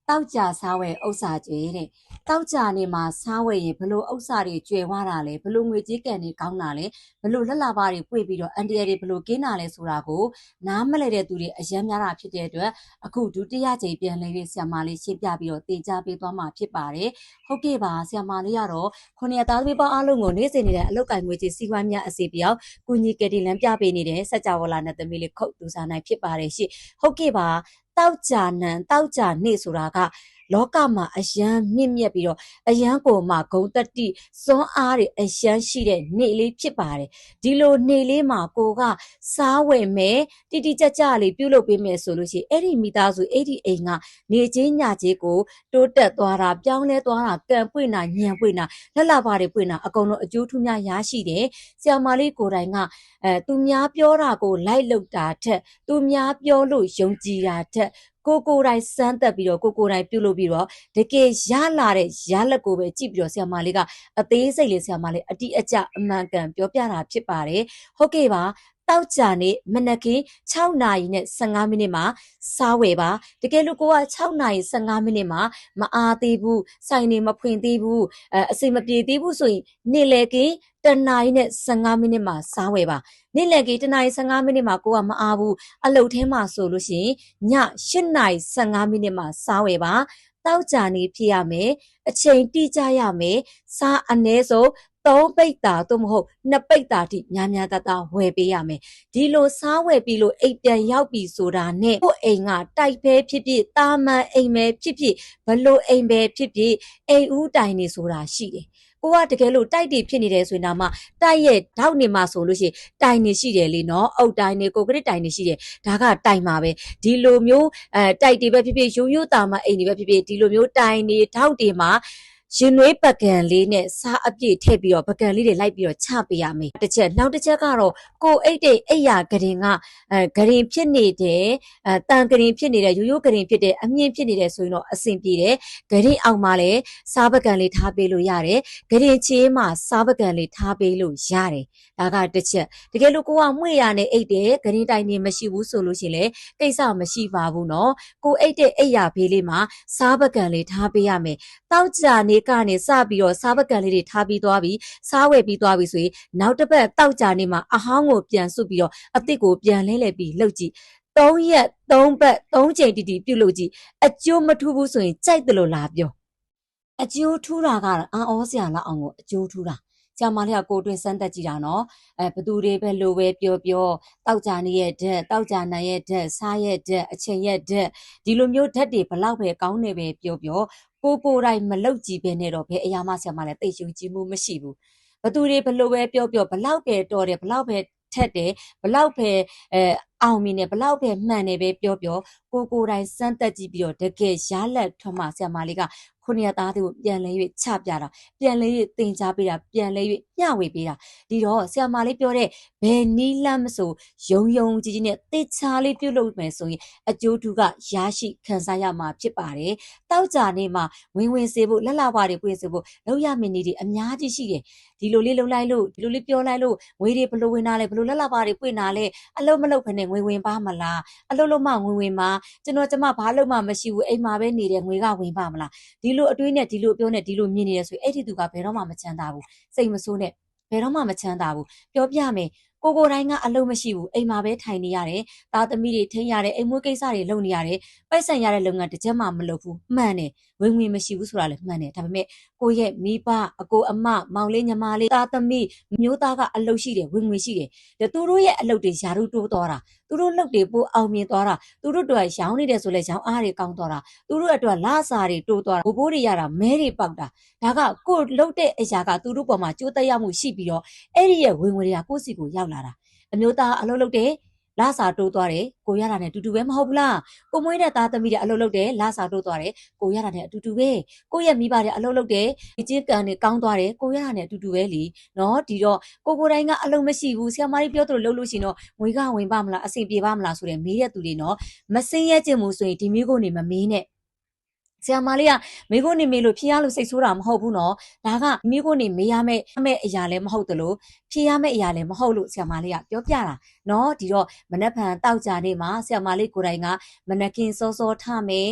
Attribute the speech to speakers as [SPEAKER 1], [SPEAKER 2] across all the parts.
[SPEAKER 1] တောက်ကြစားဝယ်ဥစ္စာကျွေတဲ့တောက်ကြနေမှာစားဝယ်ရင်ဘလို့ဥစ္စာတွေကျွယ်ဝတာလဲဘလို့ငွေကြေးကန်တွေကောင်းတာလဲဘလို့လက်လာပါတွေပွေပြီးတော့အန်တီရတွေဘလို့ကင်းတာလဲဆိုတာကိုနားမလဲတဲ့သူတွေအယမ်းများတာဖြစ်တဲ့အတွက်အခုဒုတိယကြိမ်ပြန်လဲပြီးဆရာမလေးရှင်းပြပြီးတော့တင် ပေးသွားမှာဖြစ်ပါတယ်ဟုတ်ကဲ့ပါဆရာမလေးကတော့ခုနှစ်သားသမီးပေါင်းအားလုံးကိုနေ့စဉ်နေတဲ့အလုပ်ကိုင်ငွေကြေးစီးပွားများအစီပြောင်းကုညီကတိလမ်းပြပေးနေတဲ့စัจ java လာနဲ့သမီးလေးခုတ်သူစားနိုင်ဖြစ်ပါတယ်ရှင့်ဟုတ်ကဲ့ပါတောက်ကြနံတောက်ကြနေဆိုတာကလောကမှာအယမ်းမြင့်မြတ်ပြီးတော့အယမ်းကိုမှဂုံတက်တိစွမ်းအားတွေအယမ်းရှိတဲ့နေလေးဖြစ်ပါတယ်ဒီလိုနေလေးမှာကိုကစားဝယ်မယ်တိတိကျကျလေးပြုလုပ်ပေးမယ်ဆိုလို့ရှိရင်အဲ့ဒီမိသားစုအဲ့ဒီအိမ်ကနေချင်းညချင်းကိုတိုးတက်သွားတာပြောင်းလဲသွားတာကံပွင့်တာညံပွင့်တာလက်လာပါတွေပွင့်တာအကုန်လုံးအကျိုးထူးများရရှိတယ်ဆရာမလေးကိုယ်တိုင်ကသူများပြောတာကိုလိုက်လုပ်တာထက်သူများပြောလို့ယုံကြည်တာထက်ကိုကိုယ်တိုင်စမ်းသက်ပြီးတော့ကိုကိုယ်တိုင်ပြုလုပ်ပြီးတော့တကယ်ရလာတဲ့ရလက်ကိုပဲကြည့်ပြီးတော့ဆရာမလေးကအသေးစိတ်လေးဆရာမလေးအတိအကျအမှန်ကန်ပြောပြတာဖြစ်ပါတယ်ဟုတ်ကဲ့ပါတောက်ကြနေမနက်ခင်း6နာရီနဲ့15မိနစ်မှာစားဝယ်ပါတကယ်လို့ကိုက6နာရီ15မိနစ်မှာမအားသေးဘူးစိုင်နေမဖွင့်သေးဘူးအစိမ်မပြေသေးဘူးဆိုရင်နေ့လည်ကင်းတနာရီနဲ့15မိနစ်မှာစားဝယ်ပါနေ့လည်ကင်းတနာရီ15မိနစ်မှာကိုကမအားဘူးအလုပ်ထဲမှာဆိုလို့ရှိရင်ည8နာရီ15မိနစ်မှာစားဝယ်ပါတောက်ကြနေဖြစ်ရမယ်အချိန်တိကျရမယ်စားအနည်းဆုံး3ပိတ်တာသို့မဟုတ်2ပိတ်တာထိများများတတဝယ်ပေးရမယ်ဒီလိုစားဝယ်ပြီးလို့အိမ်ပြန်ရောက်ပြီဆိုတာနဲ့ကိုယ်အိမ်ကတိုက်ပဲဖြစ်ဖြစ်တာမန်အိမ်ပဲဖြစ်ဖြစ်ဘလို့အိမ်ပဲဖြစ်ဖြစ်အိမ်ဦးတိုင်နေဆိုတာရှိတယ်ကိုကတကယ်လို့တိုက်တွေဖြစ်နေတယ်ဆိုရင်တော့မှတိုက်ရဲ့ထောက်နေမှာဆိုလို့ရှိရင်တိုင်နေရှိတယ်လေနော်အုတ်တိုင်နေကိုကရစ်တိုင်နေရှိတယ်ဒါကတိုင်မှာပဲဒီလိုမျိုးတိုက်တွေပဲဖြစ်ဖြစ်ရိုးရိုးတာမအိမ်တွေပဲဖြစ်ဖြစ်ဒီလိုမျိုးတိုင်နေထောက်တွေမှာရင်နွေးပကံလေးနဲ့စားအပြည့်ထည့်ပြီးတော့ပကံလေးတွေလိုက်ပြီးတော့ချပေးရမယ်တစ်ချက်နောက်တစ်ချက်ကတော့ကိုအိတ်တဲ့အိယာဂရင်ကဂရင်ဖြစ်နေတဲ့တန်ဂရင်ဖြစ်နေတဲ့ရိုးရိုးဂရင်ဖြစ်တဲ့အမြင့်ဖြစ်နေတဲ့ဆိုရင်တော့အဆင်ပြေတယ်ဂရင်အောက်မှာလည်းစားပကံလေးထားပေးလို့ရတယ်ဂရင်ချေးမှာစားပကံလေးထားပေးလို့ရတယ်ဒါကတစ်ချက်တကယ်လို့ကိုကမွေရနဲ့အိတ်တဲ့ဂရင်တိုင်နေမရှိဘူးဆိုလို့ရှိရင်လည်းကိစ္စမရှိပါဘူးနော်ကိုအိတ်တဲ့အိယာဖေးလေးမှာစားပကံလေးထားပေးရမယ်တောက်ကြနေကနေစပြီးတော့စားပကံလေးတွေထားပြီးသွားပြီစားဝယ်ပြီးသွားပြီဆိုရင်နောက်တစ်ပတ်တောက်ကြနေမှာအဟောင်းကိုပြန်စုပြီးတော့အစ်စ်ကိုပြန်လဲလှယ်ပြီးလှုပ်ကြည့်3ရက်3ပတ်3ချိန်တီတီပြုတ်လို့ကြည့်အကျိုးမထူးဘူးဆိုရင်ကြိုက်တယ်လို့လာပြောအကျိုးထူးတာကတော့အံ့ဩစရာလောက်အောင်ကိုအကျိုးထူးတာဆရာမလေးကကိုတွင်စမ်းသက်ကြည့်တာနော်ဘသူတွေပဲလိုပဲပြောတောက်ကြနေရဲ့ဓာတ်တောက်ကြနိုင်ရဲ့ဓာတ်စားရဲ့ဓာတ်အချိန်ရဲ့ဓာတ်ဒီလိုမျိုးဓာတ်တွေဘလောက်ပဲကောင်းနေပဲပြောကိုကိုတိုင်းမလောက်ကြည့်ပဲနဲ့တော့ဘယ်အရာမှဆရာမလည်းသိရှုံကြည့်မှုမရှိဘူးဘသူတွေဘလို့ပဲပြောဘလောက်ပဲတော်တယ်ဘလောက်ပဲထက်တယ်ဘလောက်ပဲအောင်မြင်တယ်ဘလောက်ပဲမှန်တယ်ပဲပြောကိုကိုတိုင်းစမ်းသက်ကြည့်ပြီးတော့တကယ်ရလက်ထွန်းမှဆရာမလေးကခုနှစ်သားတွေကိုပြန်လဲ၍ချပြတာပြန်လဲ၍သင်ကြားပေးတာပြန်လဲ၍မျှဝေပေးတာဒီတော့ဆရာမလေးပြောတဲ့ဘယ်နီးလမ်းမဆိုယုံကြည်နဲ့တေချာလေးပြုလုပ်မယ်ဆိုရင်အကျိုးထူးကရရှိခံစားရမှာဖြစ်ပါတယ်တောက်ကြနေမှာဝင်စေဖို့လက်လာပါတွေပွင့်စေဖို့လောက်ရမင်းတွေအများကြီးရှိတယ်ဒီလိုလေးလှုပ်လိုက်လို့ဒီလိုလေးပြောလိုက်လို့ငွေတွေဘလို့ဝင်လာလဲဘလို့လက်လာပါတွေပွင့်လာလဲအလုံးမလုံးခနဲ့ငွေဝင်ပါမလားအလုံးလုံးမှငွေဝင်မှာကျမဘာလို့မှမရှိဘူးအိမ်မှာပဲနေတဲ့ငွေကဝင်ပါမလားဒီလိုအတွေးနဲ့ဒီလိုပြောနဲ့ဒီလိုမြင်နေရဆိုအဲ့ဒီသူကဘယ်တော့မှမချမ်းသာဘူးစိတ်မဆိုးနဲ့ဘယ်တော့မှမချမ်းသာဘူးပြောပြမယ်ကိုတိုင်းကအလုံးမရှိဘူးအိမ်မှာပဲထိုင်နေရတယ်သားသမီးတွေထိန်းရတယ်အိမ်မွေးကိစ္စတွေလုပ်နေရတယ်ပိုက်ဆံရတဲ့လုပ်ငန်းတစ်ချက်မှမလုပ်ဘူးမှန်တယ်ဝင်မရှိဘူးဆိုတာလည်းမှန်တယ်ဒါပေမဲ့ကိုရဲ့မိဘအကိုအမမောင်လေးညီမလေးသားသမီးမျိုးသားကအလုပ်ရှိတယ်ဝင်ရှိတယ်သူတို့ရဲ့အလုပ်တွေယာရုတိုးသွားတာသူတို့လုပ်တွေပိုအောင်မြင်သွားတာသူတို့တွေရောင်းနေတယ်ဆိုလဲရောင်းအားတွေကောင်းသွားတာသူတို့အတွက်လစာတွေတိုးသွားတာဘိုးတွေရတာမဲတွေပေါက်တာဒါကကိုလုပ်တဲ့အရာကသူတို့ပေါ်မှာကြိုးတက်ရောက်မှုရှိပြီးတော့အဲ့ဒီရဲ့ဝင်ငွေတွေကကိုယ့်စီကိုရောက်လာတာအမျိုးသားအလုပ်လုပ်တယ်လစာတိုးသွားတယ်ကိုရတာနဲ့အတူတူပဲမဟုတ်ဘူးလားကိုမွေးတဲ့သားသမီးတွေအလုပ်လုပ်တယ်လစာတိုးသွားတယ်ကိုရတာနဲ့အတူတူပဲကိုရဲ့မိဘတွေအလုပ်လုပ်တယ်ဒီချင်းကန်တွေကောင်းသွားတယ်ကိုရတာနဲ့အတူတူပဲလीနော်ဒီတော့ကိုတိုင်းကအလုပ်မရှိဘူးဆရာမကြီးပြောသလိုလုပ်လို့ရှိရင်တော့ငွေကဝင်ပါမလားအဆင်ပြေပါမလားဆိုတဲ့မေးတဲ့သူတွေနော်မစင်းရဲခြင်းမို့ဆိုရင်ဒီမျိုးကိုနေမမေးနဲ့ဆရာမလေးကမိကိုနေမေလို့ဖြေရလို့စိတ်ဆိုးတာမဟုတ်ဘူးနော်ဒါကမိကိုနေမေးရမယ့်အရာလည်းမဟုတ်သလိုဖြေရမယ့်အရာလည်းမဟုတ်လို့ဆရာမလေးကပြောပြတာနော်ဒီတော့မနက်ဖြန်တောက်ကြနေမှာဆရာမလေးကိုယ်တိုင်ကမနက်ခင်းစောစောထမယ်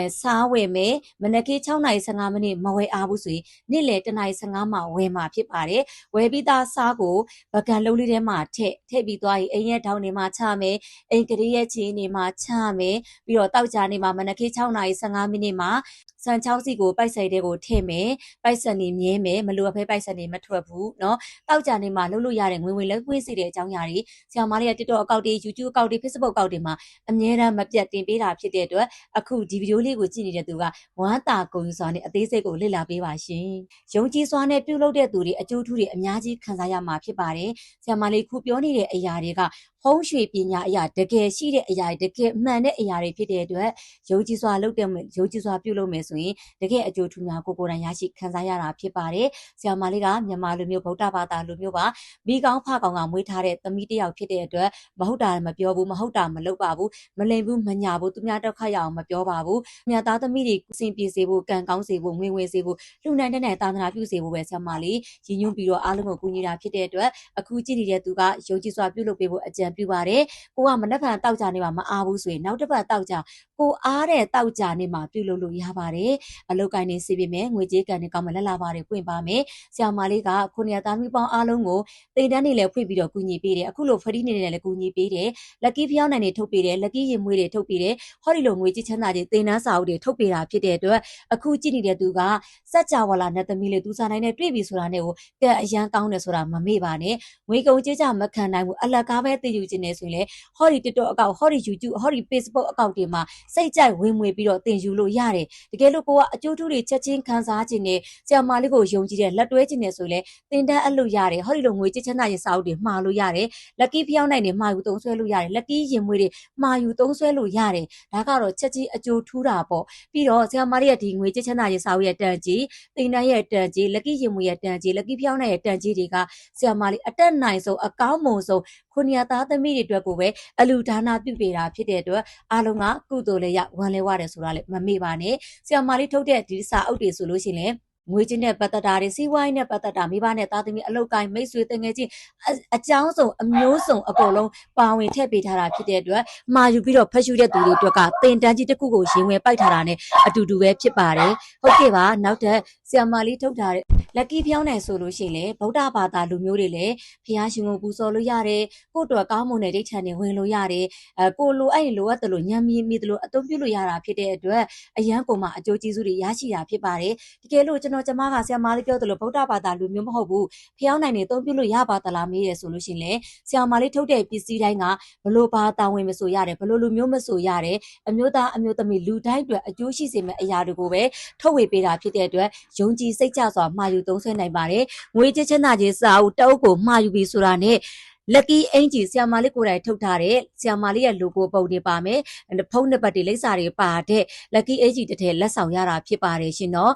[SPEAKER 1] စားဝယ်မယ်မနက်ခင်း6:15မိနစ်မဝယ်အားဘူးဆိုရင်နေ့လယ်1:15မှာဝယ်မှာဖြစ်ပါတယ်ဝယ်ပြီးသားစားကိုပကံလုံးလေးထဲမှာထည့်ပြီးသွားရင်အိမ်ရဲ့ထောင်တွေမှာချမယ်အိမ်ကလေးရဲ့ချင်းတွေမှာချမယ်ပြီးတော့တောက်ကြနေမှာမနက်ခင်း6:15မိနစ်မှာစံချောင်းစီကိုပိုက်ဆိုင်တဲ့ကိုထည့်မယ်ပိုက်ဆံနေမြဲမယ်မလိုအပ်ဖဲပိုက်ဆံနေမထွက်ဘူးเนาะတောက်ကြနေမှာလှုပ်လို့ရတဲ့ငွေလက်ခွေးစီတဲ့အကြောင်းအရာတွေဆရာမလေးက TikTok အကောင့်တွေ YouTube အကောင့်တွေ Facebook အကောင့်တွေမှာအမြဲတမ်းမပြတ်တင်ပေးတာဖြစ်တဲ့အတွက်အခုဒီဗီဒီယိုလေးကိုကြည့်နေတဲ့သူကဝမ်းတာကုန်စွာနဲ့အသေးစိတ်ကိုလေ့လာပေးပါရှင်ယုံကြည်စွာနဲ့ပြုလုပ်တဲ့သူတွေအကျိုးထူးတွေအများကြီးခံစားရမှာဖြစ်ပါတယ်ဆရာမလေးခုပြောနေတဲ့အရာတွေကဖုံးရွှေပညာအရာတကယ်ရှိတဲ့အရာတွေတကယ်မှန်တဲ့အရာတွေဖြစ်တဲ့အတွက်ယုံကြည်စွာလုပ်တဲ့ယုံကြည်စွာပြုလုပ်မယ်ဆိုရင်တကယ်အကျိုးထူးများကိုယ်တိုင်ရရှိခံစားရတာဖြစ်ပါတယ်ဆရာမလေးကမြန်မာလူမျိုးဗုဒ္ဓဘာသာလူမျိုးပါမိကောင်းဖကောင်ကမွေးထားတဲ့သမီးတစ်ယောက်ဖြစ်တဲ့အတွက်မဟုတ်တာမပြောဘူးမဟုတ်တာမလုပ်ပါဘူးမလိမ်ဘူးမညာဘူးသူများဒုက္ခရအောင်မပြောပါဘူးမြတ်သားသမီးတွေစင်ပြေစေဖို့ကံကောင်းစေဖို့ငွေဝင်စေဖို့လူနိုင်တဲ့သာသနာပြုစေဖို့ပဲဆရာမလေးရည်ညွှန်းပြီးတော့အားလုံးကိုကူညီတာဖြစ်တဲ့အတွက်အခုကြည့်နေတဲ့သူကယုံကြည်စွာပြုလုပ်ပေးဖို့အကြံပြုပါတယ်ကိုကမနှက်ဖန်တောက်ကြနေမှာမအားဘူးဆိုရင်နောက်တစ်ပတ်တောက်ကြကိုအားတဲ့တောက်ကြနေမှာပြုလုပ်လို့ရပါတယ်အလုတ်ကိုင်းနေစီပြီမယ်ငွေကြေးကန်နေကောင်းမလက်လာပါတယ်ပွင့်ပါမယ်ဆရာမလေးကခုနှစ်သားမိပေါင်းအားလုံးကိုတိမ်တန်းနေလဲဖွင့်ပြီးတော့ကူညီပေးတယ်အခုလိုဖရီးနေတယ်လည်းကူညီပေးတယ်လက်ကီးဖျောင်းနိုင်တွေထုတ်ပေးတယ်လက်ကီးရင်မွေးတွေထုတ်ပေးတယ်ဟောဒီလိုငွေကြေးချမ်းသာခြင်းတိမ်တန်းစာအုပ်တွေထုတ်ပေးတာဖြစ်တဲ့အတွက်အခုကြည့်နေတဲ့သူကစက်ကြဝဠာနဲ့သမီးလေးသူစားနိုင်နဲ့တွေ့ပြီဆိုတာနဲ့ကိုကဲအရန်ကောင်းတယ်ဆိုတာမမေ့ပါနဲ့ငွေကုန်ကြေးကြမခံနိုင်ဘူးအလကားပဲသိယူခြင်းနေဆိုရင်လေဟောဒီ TikTok အကောင့်ဟောဒီ YouTube ဟောဒီ Facebook အကောင့်တွေမှာစိတ်ကြိုက်ဝင်ငွေပြီးတော့တင်ယူလို့ရတယ်တကယ်လို့ကိုကအကျိုးထူးတွေချက်ချင်းခံစားခြင်းနဲ့ဆရာမလေးကိုယုံကြည်တဲ့လက်တွဲခြင်းနဲ့ဆိုရင်လေတင်တန်းအလို့ရတယ်ဟောဒီလိုငွေကြေးချမ်းသာရေးစာအုပ်တွေမှာလို့ရတယ်လက်ကီးဖျောင်းနိုင်တွေမှာယူသုံးဆွဲလို့ရတယ်လက်ကီးရင်မွေးတွေမှာယူသုံးဆွဲလို့ရတယ်ဒါကတော့ချက်ချင်းအကျိုးထူးတာပေါ့ပြီးတော့ဆရာမလေးရဲ့ဒီငွေကြေးချမ်းသာရေးစာအုပ်ရဲ့တန်ကြီးတင်တန်းရဲ့တန်ကြီးလက်ကီးရင်မွေးရဲ့တန်ကြီးလက်ကီးဖျောင်းနိုင်ရဲ့တန်ကြီးတွေကဆရာမလေးအတက်နိုင်ဆုံးအကောင်းမွန်ဆုံးခုနှစ်သားသမီးတွေအတွက်ကိုပဲအလူဒါနာပြုပေးတာဖြစ်တဲ့အတွက်အားလုံးကကုသိုလ်လည်းရဝမ်းလဲဝတယ်ဆိုတာလည်းမမေ့ပါနဲ့ဆရာမလေးထုတ်တဲ့ဒီစာအုပ်တွေဆိုလို့ရှိရင်ငွေချင်းနဲ့ပတ်သက်တာတွေစီးပွားရေးနဲ့ပတ်သက်တာမိဘနဲ့သားသမီးအလုပ်ကိုင်းမိတ်ဆွေတငယ်ချင်းအကြောင်းစုံအမျိုးစုံအကုန်လုံးပါဝင်ထည့်ပေးထားတာဖြစ်တဲ့အတွက်မှာယူပြီးတော့ဖတ်ရှုတဲ့သူတွေအတွက်ကတင်တန်းကြီးတစ်ခုကိုရင်ဝင်ပိုက်ထားတာနဲ့အတူတူပဲဖြစ်ပါတယ်ဟုတ်ကဲ့ပါနောက်ထပ်ဆရာမလေးထုတ်ထားတဲ့လက်ကီးဖျောင်းနိုင်ဆိုလို့ရှိရင်လေဗုဒ္ဓဘာသာလူမျိုးတွေလည်းဖျားရှင်ကိုပူဇော်လို့ရတယ်ကိုယ့်အတွက်ကောင်းမွန်တဲ့ဒိဋ္ဌာန်တွေဝင်လို့ရတယ်ကိုလိုအဲ့လိုအပ်တယ်လို့ညံမီမိတယ်လို့အသုံးပြုလို့ရတာဖြစ်တဲ့အတွက်အရန်ကိုမှအကျိုးကျေးဇူးတွေရရှိတာဖြစ်ပါတယ်တကယ်လို့ကျွန်တော်ကျမကဆရာမလေးပြောသလိုဗုဒ္ဓဘာသာလူမျိုးမဟုတ်ဘူးဖျောင်းနိုင်နေသုံးပြုလို့ရပါသလားမေးရဆိုလို့ရှိရင်လေဆရာမလေးထုတ်တဲ့ပစ္စည်းတိုင်းကဘလို့ဘာတာဝန်မဆိုရတယ်ဘလို့လူမျိုးမဆိုရတယ်အမျိုးသားအမျိုးသမီးလူတိုင်းအတွက်အကျိုးရှိစေမယ့်အရာတွေကိုပဲထုတ်ဝေပေးတာဖြစ်တဲ့အတွက်ယုံကြည်စိတ်ချစွာမှာယူသုံးဆွဲနိုင်ပါတယ်ငွေကြေးချမ်းသာခြင်းစာအုပ်တအုပ်ကိုမှာယူပြီးဆိုတာနဲ့လက်ကီးအင်ဂျီဆရာမလေးကိုယ်တိုင်ထုတ်ထားတဲ့ဆရာမလေးရဲ့ logo ပုံတွေပါမယ်ဖုန်းနံပါတ်တွေလိပ်စာတွေပါတဲ့လက်ကီးအင်ဂျီတစ်ထည်လက်ဆောင်ရတာဖြစ်ပါတယ်ရှင်နော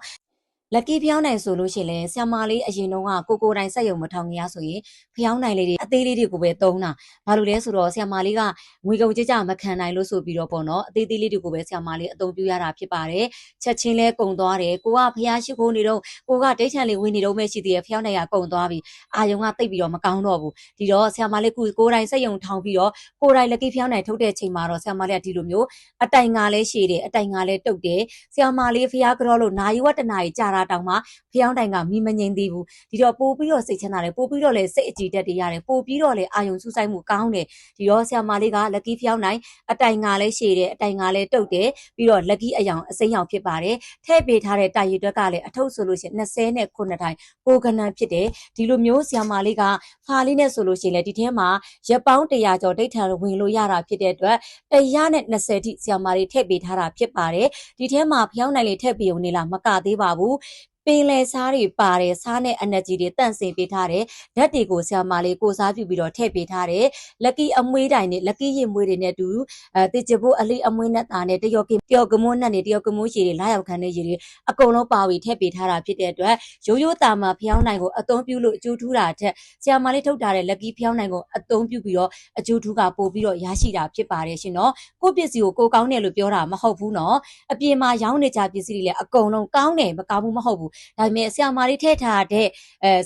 [SPEAKER 1] ်လက်ကီးဖျောင်းနိုင်ဆိုလို့ရှိရင်လည်းဆရာမလေးအရင်တုန်းကကိုတိုင်ဆက်ယုံမထောင်ကြီးရဆိုရင်ဖျောင်းနိုင်လေးတွေအသေးလေးတွေကိုပဲသုံးတာဘာလို့လဲဆိုတော့ဆရာမလေးကငွေကုန်ကြေးကြမခံနိုင်လို့ဆိုပြီးတော့ပေါ့နော်အသေးသေးလေးတွေကိုပဲဆရာမလေးအသုံးပြုရတာဖြစ်ပါတယ်ချက်ချင်းလဲကုံသွားတယ်ကိုကဖျားရှိခိုးနေတော့ကိုကဒိဋ္ဌံလေးဝင်နေတော့မှရှိသေးတယ်ဖျောင်းနိုင်ရကုံသွားပြီအာယုံကတိတ်ပြီးတော့မကောင်းတော့ဘူးဒီတော့ဆရာမလေးကိုတိုင်ဆက်ယုံထောင်ပြီးတော့ကိုတိုင်လက်ကီးဖျောင်းနိုင်ထုတ်တဲ့ချိန်မှာတော့ဆရာမလေးကဒီလိုမျိုးအတိုင်ငါလဲရှည်တယ်အတိုင်ငါလဲတုတ်တယ်ဆရာမလေးဖျားကြောလို့နာယီဝတ္တနာကြီးကြာတာတောင်မှဖျောင်းတိုင်ကမိမငိမ့်သေးဘူးဒီတော့ပို့ပြီးတော့စိတ်ချမ်းသာတယ်ပို့ပြီးတော့လည်းစိတ်အကြည်တက်တွေရတယ်ပို့ပြီးတော့လည်းအာယုံစူးစိုက်မှုကောင်းတယ်ဒီတော့ဆရာမလေးကလက်ကီးဖျောင်းနိုင်အတိုင်ငါလည်းရှည်တယ်အတိုင်ငါလည်းတုတ်တယ်ပြီးတော့လက်ကီးအယောင်အစိမ်းရောင်ဖြစ်ပါတယ်ထည့်ပေးထားတဲ့တာရီတွက်ကလည်းအထုပ်ဆိုလို့ရှိရင်29တိုင်ကိုကနန်ဖြစ်တယ်ဒီလိုမျိုးဆရာမလေးကဖာလေးနဲ့ဆိုလို့ရှိရင်လည်းဒီထဲမှာရက်ပေါင်း100ကျော်ဒိဋ္ဌာန်ဝင်လို့ရတာဖြစ်တဲ့အတွက်120ထိဆရာမလေးထည့်ပေးထားတာဖြစ်ပါတယ်ဒီထဲမှာဖျောင်းနိုင်လေးထည့်ပေးုံနေလားမကသေးပါဘူးပင်လယ်စားတွေပါတယ်စားနဲ့ energy တွေတန့်စင်ပေးထားတယ်ဓာတ်တွေကိုဆရာမလေးကိုစားပြုပြီးတော့ထည့်ပေးထားတယ်လက်ကီးအမွှေးတိုင်နဲ့လက်ကီးရင်မွေးတွေနဲ့အတူတေချဖို့အလေးအမွှေးနဲ့တာနဲ့တယောကမွန်းနဲ့တယောကမွန်းရှည်တွေလာရောက်ခံတဲ့ရည်တွေအကုန်လုံးပါဝီထည့်ပေးထားတာဖြစ်တဲ့အတွက်ရိုးရိုးတာမှာဖျောင်းနိုင်ကိုအသုံးပြုလို့အကျိုးထူးတာထက်ဆရာမလေးထုတ်ထားတဲ့လက်ကီးဖျောင်းနိုင်ကိုအသုံးပြုပြီးတော့အကျိုးထူးကပို့ပြီးတော့ရရှိတာဖြစ်ပါတယ်ရှင်နော်ကိုပစ္စည်းကိုကောင်းတယ်လို့ပြောတာမဟုတ်ဘူးနော်အပြင်မှာရောင်းနေကြပစ္စည်းတွေလည်းအကုန်လုံးကောင်းတယ်မကောင်းဘူးမဟုတ်ဘူး ဒါပေမဲ့ဆရာမလေးထည့်ထားတဲ့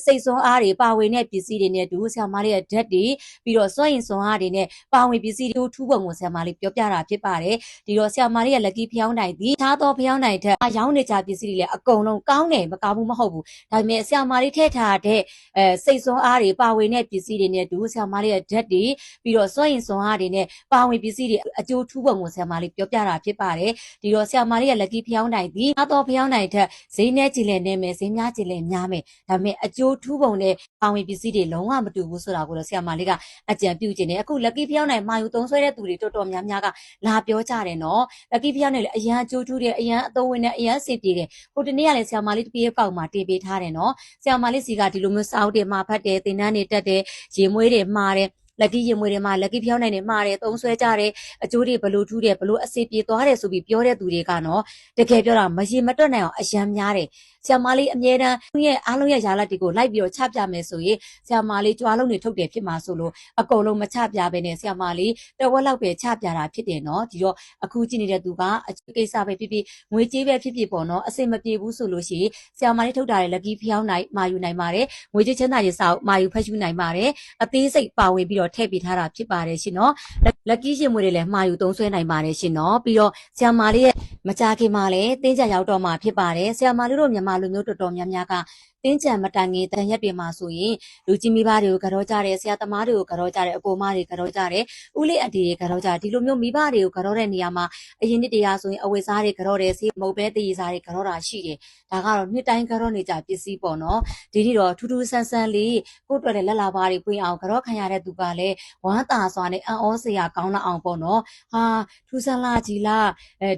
[SPEAKER 1] စိတ်စွမ်းအားတွေပါဝင်တဲ့ပစ္စည်းတွေနဲ့တူဆရာမလေးရဲ့ဓာတ်တွေပြီးတော့စွန့်ရင်စွမ်းအားတွေနဲ့ပါဝင်ပစ္စည်းတွေကိုထူးပုံကိုဆရာမလေးပြောပြတာဖြစ်ပါတယ်ဒီတော့ဆရာမလေးရဲ့ lucky ဖျောင်းနိုင်သည်ထားသောဖျောင်းနိုင်ထက်ရောင်းနေကြပစ္စည်းတွေလည်းအကုန်လုံးကောင်းတယ်မကောင်းဘူးမဟုတ်ဘူးဒါပေမဲ့ဆရာမလေးထည့်ထားတဲ့စိတ်စွမ်းအားတွေပါဝင်တဲ့ပစ္စည်းတွေနဲ့တူဆရာမလေးရဲ့ဓာတ်တွေပြီးတော့စွန့်ရင်စွမ်းအားတွေနဲ့ပါဝင်ပစ္စည်းတွေအကျိုးထူးပုံကိုဆရာမလေးပြောပြတာဖြစ်ပါတယ်ဒီတော့ဆရာမလေးရဲ့ lucky ဖျောင်းနိုင်သည်ထားသောဖျောင်းနိုင်ထက်ဈေးနဲ့ကြည်လည်နေမယ်ဈေးများကြည်လည်များမယ်ဒါပေမဲ့အကျိုးထူးပုံနဲ့ပါဝင်ပစ္စည်းတွေလုံးဝမတူဘူးဆိုတာကိုတော့ဆရာမလေးကအကြံပြုခြင်းနဲ့အခု lucky ဖျောင်းနိုင်မာယူသုံးဆွဲတဲ့သူတွေတော်တော်များများကလာပြောကြတယ်နော် lucky ဖျောင်းနိုင်လည်းအရန်အကျိုးထူးတယ်အရန်အသုံးဝင်တယ်အရန်အဆင်ပြေတယ်ဟိုတနေ့ကလည်းဆရာမလေးတပြေးကောက်မှာတင်ပေးထားတယ်နော်ဆရာမလေးစီကဒီလိုမျိုးစောက်တယ်မှာဖတ်တယ်သင်တန်းတွေတက်တယ်ရေမွေးတွေမှားတယ်lucky ရင်မွေတွေမှာ lucky ဖျောင်းနိုင်နေမှာတယ်သုံးဆွဲကြတယ်အကျိုးတွေဘလို့ထူးတယ်ဘလို့အစီပြေသွားတယ်ဆိုပြီးပြောတဲ့သူတွေကနော်တကယ်ပြောတာမရေမတွက်နိုင်အောင်အယံများတယ်ဆရာမလေးအမြဲတမ်းသူ့ရဲ့အားလုံးရဲ့ယာလက်တွေကိုလိုက်ပြီးတော့ချပြမယ်ဆိုရင်ဆရာမလေးကြွားလုံးတွေထုတ်တယ်ဖြစ်မှာဆိုလို့အကုန်လုံးမချပြဘဲနဲ့ဆရာမလေးတဝက်လောက်ပဲချပြတာဖြစ်တယ်နော်ဒီတော့အခုကြည့်နေတဲ့သူကအကိစ္စပဲဖြစ်ဖြစ်ငွေကြေးပဲဖြစ်ဖြစ်ပေါ့နော်အစင်မပြေဘူးဆိုလို့ရှိရင်ဆရာမလေးထုတ်တာတဲ့ lucky ဖျောင်းနိုင်မာယူနိုင်ပါတယ်ငွေကြေးချမ်းသာရေးစာအုပ်မာယူဖတ်ရှုနိုင်ပါတယ်အသေးစိတ်ပါဝင်ပြီးတော့ထည့်ပေးထားတာဖြစ်ပါတယ်ရှင်နော် lucky ရင်မွေတွေလည်းမှာယူသုံးဆွဲနိုင်ပါတယ်ရှင်နော်ပြီးတော့ဆရာမလေးရဲ့မကြခင်မှာလည်းတင်းကြပ်ရောက်တော့မှာဖြစ်ပါတယ်ဆရာမလေးတို့မြန်မာလူမျိုးတော်တော်များများကတင်းကြပ်မတိုင်ခင်တန်ရက်တွေမှာဆိုရင်လူကြီးမိဘတွေကိုကြောကြတယ်ဆရာသမားတွေကိုကြောကြတယ်အကိုမတွေကြောကြတယ်ဦးလေးအန်တီတွေကြောကြတယ်ဒီလိုမျိုးမိဘတွေကိုကြောတဲ့နေရာမှာအရင်နှစ်တရာဆိုရင်အဝတ်စားတွေကြောတယ်ဆေးမုတ်ပဲတည်စားတွေကြောတာရှိတယ်ဒါကတော့နှစ်တိုင်းကြောနေကြပစ္စည်းပေါ့နော်ဒီနေ့တော့ထူးထူးဆန်းဆန်းလေးကိုယ့်အတွက်လည်းလက်လာပါတွေပွင့်အောင်ကြောခံရတဲ့သူကလည်းဝမ်းသာစွာနဲ့အံ့ဩစရာကောင်းလာအောင်ပေါ့နော်ဟာထူးဆန်းလားကြီးလား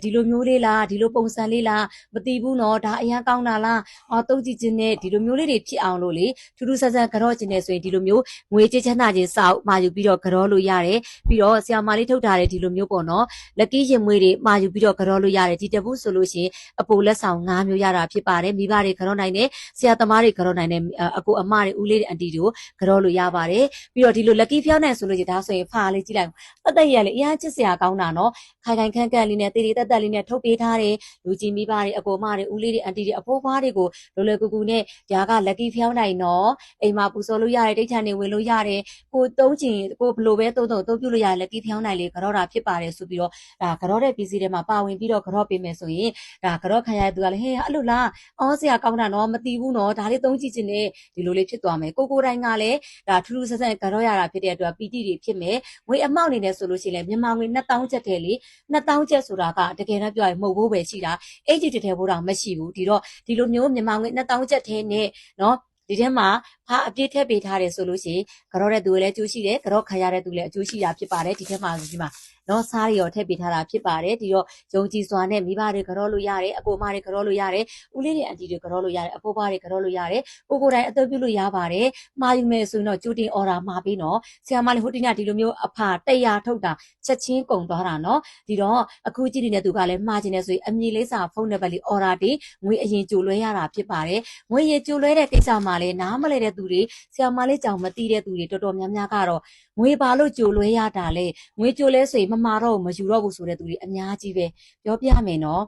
[SPEAKER 1] ဒီလိုမျိုးလေးလားဒီလိုပုံစံလေးလားမသိဘူးနော်ဒါအရင်ကောင်းတာလားတုံးကြည့်ခြင်းနဲ့ဒီလိုမျိုးလေးတွေဖြစ်အောင်လို့လေထူးထူးဆန်းဆန်းကြောခြင်းနဲ့ဆိုရင်ဒီလိုမျိုးငွေကြေးချမ်းသာခြင်းစာအုပ်မှာယူပြီးတော့ကြောလို့ရတယ်ပြီးတော့ဆရာမလေးထုတ်ထားတဲ့ဒီလိုမျိုးပေါ့နော်လက်ကြီးရင်မွေးတွေမှာယူပြီးတော့ကြောလို့ရတယ်ဒီတပုဆိုလို့ရှိရင်အပိုလက်ဆောင်၅မျိုးရတာဖြစ်ပါတယ်မိဘတွေကြောနိုင်တယ်ဆရာသမားတွေကြောနိုင်တယ်အကိုအမတွေဦးလေးတွေအန်တီတွေကိုကြောလို့ရပါတယ်ပြီးတော့ဒီလို lucky ဖျောင်းနိုင်ဆိုလို့ရှိရင်ဒါဆိုရင်ဖာလေးကြည့်လိုက်ပတ်သက်ရလေအရင်ချစ်စရာကောင်းတာနော်ခိုင်ခိုင်ခန့်ခန့်လေးနဲ့တေးတက်တက်လေးနဲ့ထုတ်ပေးထားတယ်လူကြီးမိဘတွေအကိုမတွေဦးလေးတွေအန်တီတွေအဖိုးဖွားတွေကိုလွယ်လွယ်ကူကူနဲ့ဒါက lucky ဖျောင်းနိုင်နော်အိမ်မှာပူစော်လို့ရတယ်တိတ်ချန်နေဝင်လို့ရတယ်ကိုသုံးချင်ကိုဘလို့ပဲသုံးပြုလို့ရတယ် lucky ဖျောင်းနိုင်လေကြောတာဖြစ်ပါတယ်ဆိုပြီးတော့ဒါကြောတဲ့ပစ္စည်းတွေမှာပါဝင်ပြီးတော့ကြောပေးမယ်ဆိုရင်ဒါကြောခံရတဲ့သူကလည်းဟေးအဲ့လိုလားအော်စရာကောင်းတာနော်မသိဘူးနော်ဒါလေးသုံးကြည့်ခြင်းနဲ့ဒီလိုလေးဖြစ်သွားမယ်ကိုတိုင်းကလည်းဒါထူးထူးဆန်းဆန်းကြောရတာဖြစ်တဲ့အတွက်ပီတိတွေဖြစ်မယ်ငွေအမောက်နေတယ်ဆိုလို့ရှိရင်မြန်မာငွေ2000ကျပ်တယ်လေ2000ကျပ်ဆိုတာကတကယ်တော့ပြောရင်မဟုတ်ဘူးပဲရှိတာအဲ့ဒီတထဲဘိုးတော့မရှိဘူးဒီတော့ဒီလိုမျိုးမြန်မာငွေ2000ကျပ်ထဲနဲ့နော်ဒီထဲမှာဖာအပြည့်ထည့်ပေးထားတယ်ဆိုလို့ရှိရင်ကြောတဲ့သူလည်းအကျိုးရှိတယ်ကြောခံရတဲ့သူလည်းအကျိုးရှိတာဖြစ်ပါတယ်ဒီထဲမှာဒီမှာနော်စားတွေရောထည့်ပေးထားတာဖြစ်ပါတယ်ဒီတော့ယုံကြည်စွာနဲ့မိဘတွေကြောလို့ရတယ်အကိုမတွေကြောလို့ရတယ်ဦးလေးတွေအန်တီတွေကြောလို့ရတယ်အဖိုးဖွားတွေကြောလို့ရတယ်ကိုတိုင်းအသုံးပြုလို့ရပါတယ်မှာယူမယ်ဆိုရင်တော့ကြိုတင်အော်ဒါမှာပေးနော်ဆရာမလေးဟိုတင်ကဒီလိုမျိုးအဖာ100ထုတ်တာချက်ချင်းကုန်သွားတာနော်ဒီတော့အခုကြည့်နေတဲ့သူကလည်းမှာခြင်းနေဆိုရင်အမည်လေးစာဖုန်းနံပါတ်လေးအော်ဒါတီငွေအရင်ကြိုလွှဲရတာဖြစ်ပါတယ်ငွေရင်ကြိုလွှဲတဲ့ကိစ္စမှာလည်းနားမလဲတဲ့သူတွေဆရာမလေးကြောင့်မသိတဲ့သူတွေတော်တော်များများကတော့ငွေပါလို့ကြိုလွှဲရတာလေငွေကြိုလဲဆိုရင်မမှာတော့မယူတော့ဘူးဆိုတဲ့သူတွေအများကြီးပဲပြောပြမယ်နော်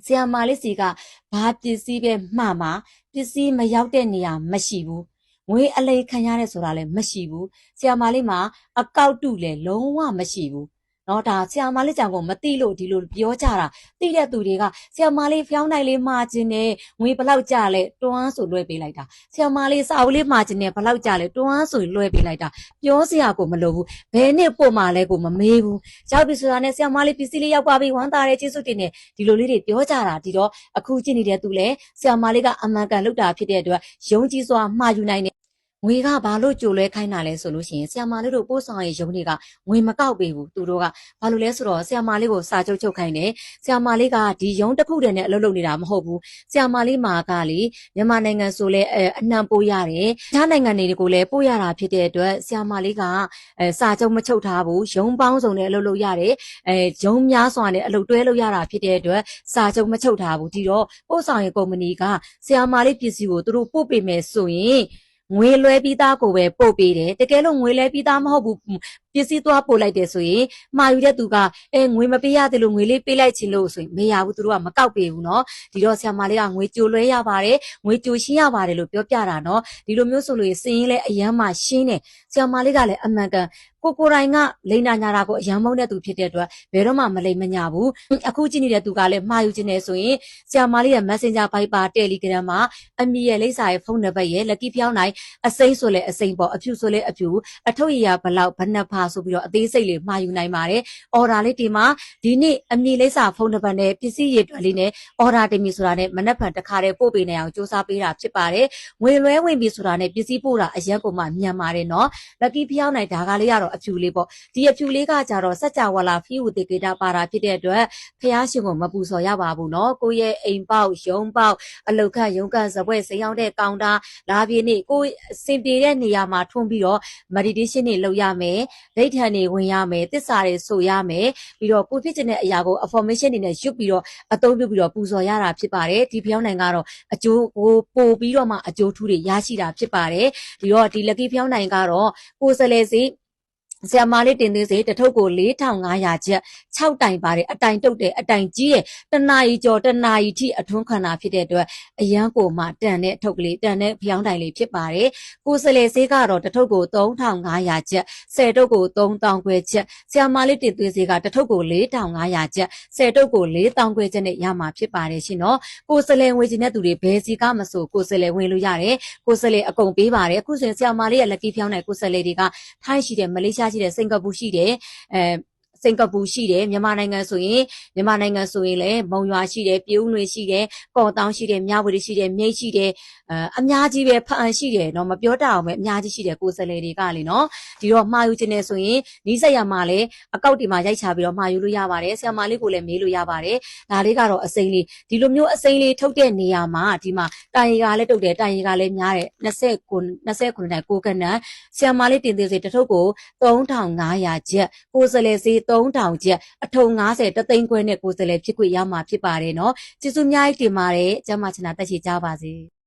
[SPEAKER 1] ဆရာမလေးစီကဘာပစ္စည်းပဲမှားမှာပစ္စည်းမရောက်တဲ့နေရာမရှိဘူးငွေအလိမ်ခံရတဲ့ဆိုတာလည်းမရှိဘူးဆရာမလေးမှာအကောက်တုလည်းလုံးဝမရှိဘူးနော်ဒါဆရာမလေးကြောင့်ကိုမသိလို့ဒီလိုပြောကြတာသိတဲ့သူတွေကဆရာမလေးဖျောင်းနိုင်လေးမှာခြင်းနဲ့ငွေဘလောက်ကြလဲတွန်းဆိုလွှဲပေးလိုက်တာဆရာမလေးစာအုပ်လေးမှာခြင်းနဲ့ဘလောက်ကြလဲတွန်းဆိုလွှဲပေးလိုက်တာပြောစရာကိုမလိုဘူးဘယ်နဲ့ပို့မှလဲကိုမမေးဘူးရောက်ပြီဆိုတာနဲ့ဆရာမလေးပစ္စည်းလေးရောက်ပါပြီဝမ်းသာတယ်ကျေးဇူးတင်တယ်ဒီလိုလေးတွေပြောကြတာဒီတော့အခုကြည့်နေတဲ့သူလည်းဆရာမလေးကအမှန်ကန်လုပ်တာဖြစ်တဲ့အတွက်ယုံကြည်စွာမှာယူနိုင်တယ်ငွေကဘာလို့ကြိုလွဲခိုင်းတာလဲဆိုလို့ရှိရင်ဆရာမလေးတို့ပို့ဆောင်ရေးရုံးတွေကငွေမကောက်ပေးဘူးသူတို့ကဘာလို့လဲဆိုတော့ဆရာမလေးကိုစာချုပ်ခိုင်းတယ်ဆရာမလေးကဒီရုံးတစ်ခုတည်းနဲ့အလုပ်လုပ်နေတာမဟုတ်ဘူးဆရာမလေးမှာကလေမြန်မာနိုင်ငံဆိုလဲအနှံပို့ရတယ်တခြားနိုင်ငံတွေကိုလည်းပို့ရတာဖြစ်တဲ့အတွက်ဆရာမလေးကစာချုပ်မချုပ်ထားဘူးရုံးပေါင်းစုံနဲ့အလုပ်လုပ်ရတယ်ရုံးများစွာနဲ့အလုပ်တွဲလုပ်ရတာဖြစ်တဲ့အတွက်စာချုပ်မချုပ်ထားဘူးဒီတော့ပို့ဆောင်ရေးကုမ္ပဏီကဆရာမလေးပစ္စည်းကိုသူတို့ပို့ပေးမယ်ဆိုရင်ငွေလွှဲပြီးသားကိုပဲပို့ပေးတယ်တကယ်လို့ငွေလွှဲပြီးသားမဟုတ်ဘူးပ စ္စည်းသွားပို့လိုက်တယ်ဆိုရင်မှာယူတဲ့သူကငွေမပေးရတယ်လို့ငွေလေးပေးလိုက်ချင်လို့ဆိုရင်မရဘူးသူတို့ကမကောက်ပေးဘူးเนาะဒီတော့ဆရာမလေးကငွေကြိုလွှဲရပါတယ်ငွေကြိုရှင်းရပါတယ်လို့ပြောပြတာเนาะဒီလိုမျိုးဆိုလို့စင်းရင်လည်းအရန်မှရှင်းတယ်ဆရာမလေးကလည်းအမှန်ကန်ကိုတိုင်းကလိန်နာညာတာကိုအရန်မုန်းတဲ့သူဖြစ်တဲ့အတွက်ဘယ်တော့မှမလိန်မညာဘူးအခုကြည့်နေတဲ့သူကလည်းမှာယူခြင်းနဲ့ဆိုရင်ဆရာမလေးရဲ့ Messenger Viber Telegram မှာအမီရဲ့လိပ်စာရဲ့ဖုန်းနံပါတ်ရဲ့ Lucky ဖျောင်းနိုင်အစိမ့်ဆိုလဲအစိမ့်ပေါ့အဖြူဆိုလဲအဖြူအထုပ်ရည်ရဘလောက်ဘဏ္ဍဖာဆိုပြီးတော့အသေးစိတ်လေးမှာယူနိုင်ပါတယ်အော်ဒါလေးဒီမှာဒီနေ့အမီလိပ်စာဖုန်းနံပါတ်နဲ့ပစ္စည်းရည်တွေလေးနဲ့အော်ဒါတင်ပြီဆိုတာနဲ့မနက်ဖြန်တစ်ခါတည်းပို့ပေးနိုင်အောင်စူးစမ်းပေးတာဖြစ်ပါတယ်ငွေလွှဲဝင်ပြီဆိုတာနဲ့ပစ္စည်းပို့တာအရက်ကိုမှမြန်ပါတယ်နော် Lucky ဖျောင်းနိုင်ဒါကလေးကတော့အဖြူလေးပေါ့ဒီအဖြူလေးကကြတော့စัจ java လာဖီးဝတေကေတာပါတာဖြစ်တဲ့အတွက်ဖះရှင်ကိုမပူစော်ရပါဘူးเนาะကိုရဲ့အိမ်ပေါက်ရုံးပေါက်အလုတ်ခတ်ရုံးကတ်စပွဲစိန်ရောက်တဲ့ကောင်တာလာပြေနေကိုစင်ပြေတဲ့နေရာမှာထွန်းပြီးတော့ meditation တွေလုပ်ရမယ်ဒိဋ္ဌံတွေဝင်ရမယ်သစ္စာတွေဆိုရမယ်ပြီးတော့ကိုဖြစ်ချင်တဲ့အရာကို information တွေနဲ့ရွတ်ပြီးတော့အသုံးပြုပြီးတော့ပူစော်ရတာဖြစ်ပါတယ်ဒီဖျောင်းနိုင်ကတော့အကျိုးကိုပို့ပြီးတော့မှအကျိုးထူးတွေရရှိတာဖြစ်ပါတယ်ဒီတော့ဒီ lucky ဖျောင်းနိုင်ကတော့ကိုယ်စလဲစီဆရာမလေးတင်သွင်းစေတထုပ်ကို4500ကျပ်6တိုင်ပါတယ်အတိုင်တုတ်တယ်အတိုင်ကြီးရဲ့တနာရီကျော်တနာရီထိအထွန်းခံတာဖြစ်တဲ့အတွက်အရန်ကိုမှတန်တဲ့ထုပ်ကလေးတန်တဲ့ဖျောင်းတိုင်လေးဖြစ်ပါတယ်ကိုယ်စလဲစေးကတော့တထုပ်ကို3500ကျပ်10တုပ်ကို3000ခွဲကျပ်ဆရာမလေးတင်သွင်းစေးကတထုပ်ကို4500ကျပ်10တုပ်ကို4000ခွဲကျပ်နဲ့ရမှာဖြစ်ပါတယ်ရှင်နော်ကိုယ်စလဲဝင်ခြင်းတဲ့သူတွေဘယ်စီကမဆိုကိုယ်စလဲဝင်လို့ရတယ်ကိုယ်စလဲအကုန်ပေးပါတယ်အခုဆိုရင်ဆရာမလေးရဲ့ lucky ဖျောင်းနိုင်ကိုယ်စလဲတွေကထိုင်းရှိတယ်မလေးရှားရှိတယ်စင်ကာပူရှိတယ်စင်ကာပူရှိတယ်မြန်မာနိုင်ငံဆိုရင်လည်းမုံရွာရှိတယ်ပြည်ဦးလွင်ရှိတယ်ကော်တောင်းရှိတယ်မြဝတီရှိတယ်မြိတ်ရှိတယ်အများကြီးပဲဖအံရှိတယ်เนาะမပြောတအောင်ပဲအများကြီးရှိတယ်ကိုယ်စလဲတွေကလေเนาะဒီတော့မှာယူခြင်းနဲ့ဆိုရင်နီးစက်ရမှာလည်းအကောက်ဒီမှာရိုက်ချပြီးတော့မှာယူလို့ရပါတယ်ဆရာမလေးကိုလည်းမေးလို့ရပါတယ်ဒါလေးကတော့အစိမ်းလေးဒီလိုမျိုးအစိမ်းလေးထုတ်တဲ့နေရာမှာဒီမှာတိုင်ရီကလည်းတုတ်တယ်တိုင်ရီကလည်းများတယ်29တိုင်ကိုကနန်ဆရာမလေးတင်သေးစေတစ်ထုပ်ကို3500ကျပ်ကိုယ်စလဲစေး3000ကျပ်အထုံ90တသိန်းခွဲနဲ့ကိုယ်စလဲဖြစ်ခွင့်ရမှာဖြစ်ပါတယ်เนาะကျေးဇူးအများကြီးတင်ပါတယ်ကျမချင်တာတက်ရှိကြပါစေ